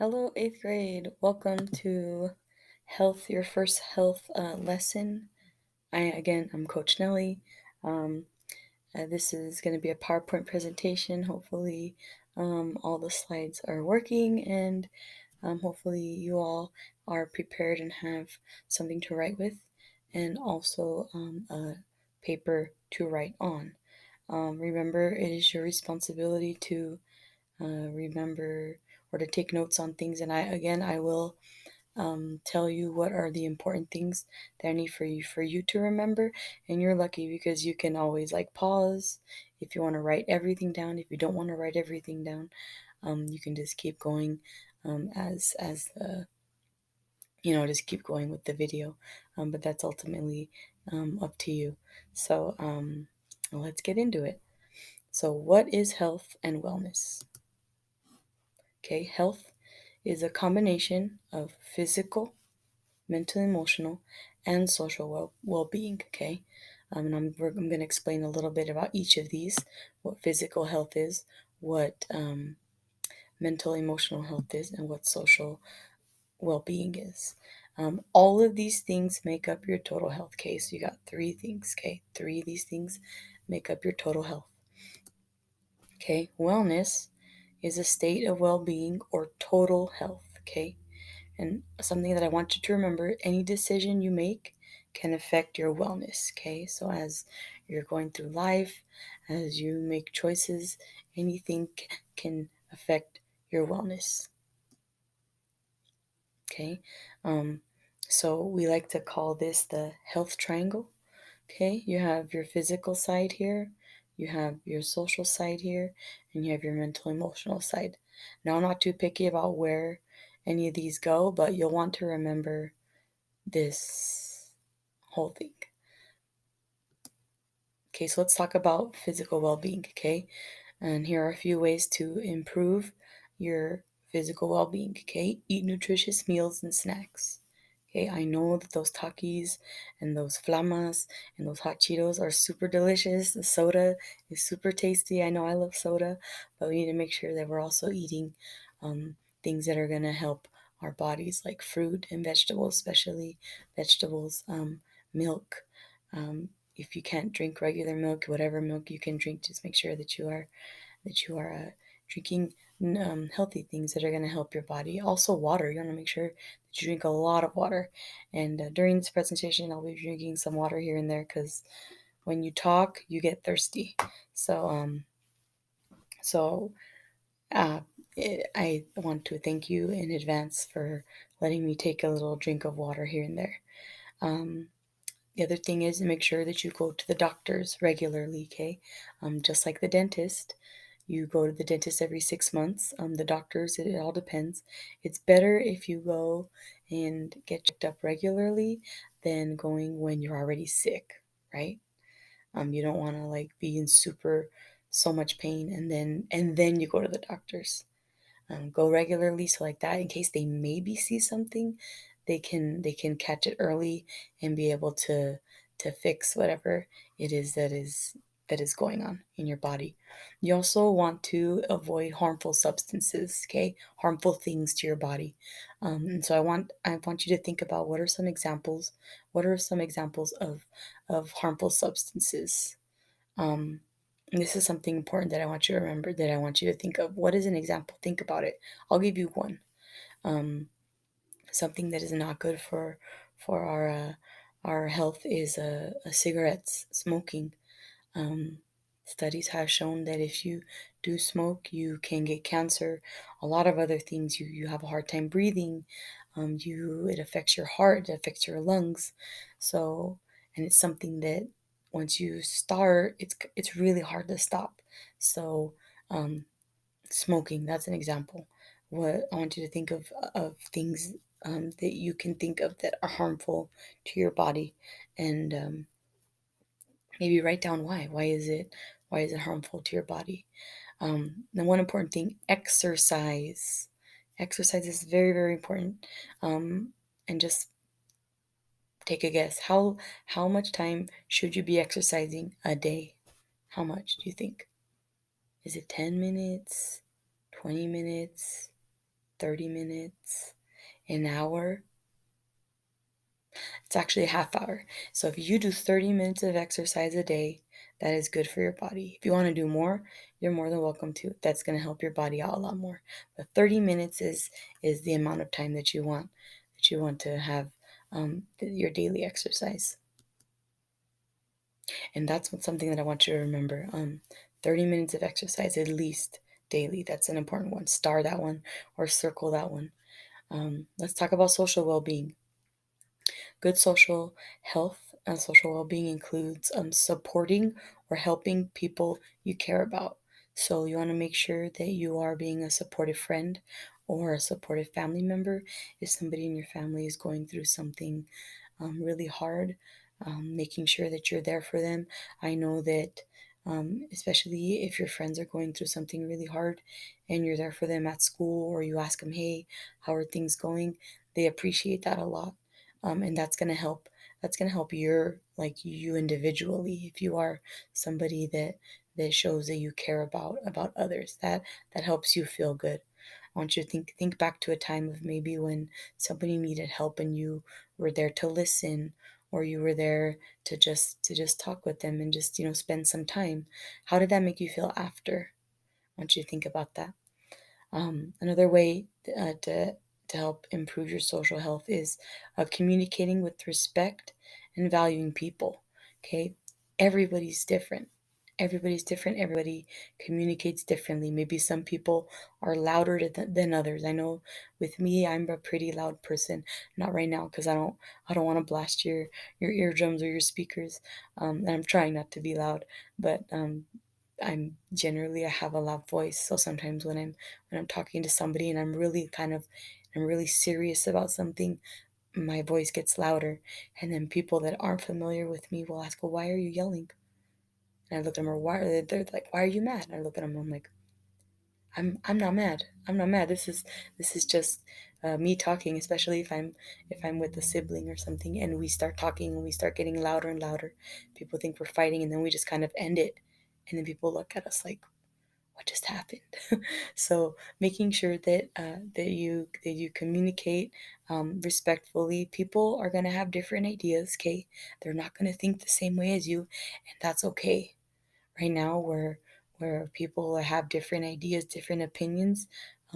Hello, eighth grade. Welcome to your first health lesson. I'm Coach Nelly. Um, this is going to be a PowerPoint presentation. Hopefully, all the slides are working, and hopefully, you all are prepared and have something to write with, and also a paper to write on. Remember, it is your responsibility to remember or to take notes on things. And I will tell you what are the important things that I need for you to remember. And you're lucky because you can always like pause if you want to write everything down. If you don't want to write everything down, you can just keep going as the just keep going with the video. But that's ultimately up to you. So let's get into it. So, what is health and wellness? Okay, health is a combination of physical, mental, emotional, and social well-being. Okay, and I'm going to explain a little bit about each of these: what physical health is, what mental, emotional health is, and what social well-being is. All of these things make up your total health. Okay, so you got three things. Okay, three of these things make up your total health. Okay, wellness is a state of well-being or total health. Okay. And something that I want you to remember, any decision you make can affect your wellness. Okay. So as you're going through life, as you make choices, anything can affect your wellness. Okay. Um, so we like to call this the health triangle. Okay, you have your physical side here, you have your social side here, and you have your mental emotional side. Now, I'm not too picky about where any of these go, but you'll want to remember this whole thing. Okay, so let's talk about physical well being. Okay, and here are a few ways to improve your physical well being. Okay, eat nutritious meals and snacks. Okay, I know that those Takis and those flamas and those hot Cheetos are super delicious. The soda is super tasty. I know I love soda, but we need to make sure that we're also eating things that are going to help our bodies, like fruit and vegetables, especially vegetables, milk. If you can't drink regular milk, whatever milk you can drink, just make sure that you are drinking healthy things that are going to help your body. Also, water. You want to make sure that you drink a lot of water. And during this presentation, I'll be drinking some water here and there because when you talk, you get thirsty. So, so uh, I want to thank you in advance for letting me take a little drink of water here and there. Um, the other thing is to make sure that you go to the doctors regularly, okay? Just like the dentist, you go to the dentist every 6 months. The doctors, it all depends. It's better if you go and get checked up regularly than going when you're already sick, right? You don't want to like be in so much pain and then you go to the doctors. Go regularly so like that in case they maybe see something, they can catch it early and be able to fix whatever it is that is going on in your body. You also want to avoid harmful substances, okay? Harmful things to your body. And so I want you to think about what are some examples of harmful substances. um, this is something important that I want you to remember, that I want you to think of. What is an example? Think about it. I'll give you one. Um, Something that is not good for our health is cigarettes, smoking. Um, Studies have shown that if you do smoke, you can get cancer, a lot of other things. You have a hard time breathing. It affects your heart, it affects your lungs. So, and it's something that once you start, it's really hard to stop. So, um, smoking, that's an example. What I want you to think of things that you can think of that are harmful to your body, and maybe write down why. Why is it harmful to your body? The one important thing: exercise. Exercise is very, very important. And just take a guess. How much time should you be exercising a day? How much do you think? Is it 10 minutes? 20 minutes? 30 minutes, an hour. It's actually a half hour. So if you do 30 minutes of exercise a day, that is good for your body. If you want to do more, you're more than welcome to. That's going to help your body out a lot more. But 30 minutes is the amount of time that you want to have your daily exercise. And that's something that I want you to remember. 30 minutes of exercise at least daily. That's an important one. Star that one or circle that one. Let's talk about social well-being. Good social health and social well-being includes supporting or helping people you care about. So you want to make sure that you are being a supportive friend or a supportive family member. If somebody in your family is going through something really hard, making sure that you're there for them. I know that, especially if your friends are going through something really hard and you're there for them at school, or you ask them, hey, how are things going? They appreciate that a lot. And that's going to help. That's going to help you individually. If you are somebody that shows that you care about others, that helps you feel good. I want you to think back to a time of maybe when somebody needed help and you were there to listen, or you were there to just talk with them and just spend some time. How did that make you feel after? I want you to think about that. Another way to help improve your social health is communicating with respect and valuing people. Okay, everybody's different. Everybody's different. Everybody communicates differently. Maybe some people are louder than others. I know with me, I'm a pretty loud person. Not right now because I don't want to blast your eardrums or your speakers. And I'm trying not to be loud, but I have a loud voice. So sometimes when I'm talking to somebody and I'm really serious about something, my voice gets louder. And then people that aren't familiar with me will ask, well, why are you yelling? And I look at them, or they're like, why are you mad? And I look at them, I'm like, I'm not mad. I'm not mad. This is just me talking, especially if I'm with a sibling or something, and we start talking and we start getting louder and louder. People think we're fighting, and then we just kind of end it, and then people look at us like, what just happened? So making sure that you communicate respectfully. People are gonna have different ideas. Okay, they're not gonna think the same way as you, and that's okay. Right now, where people have different ideas, different opinions,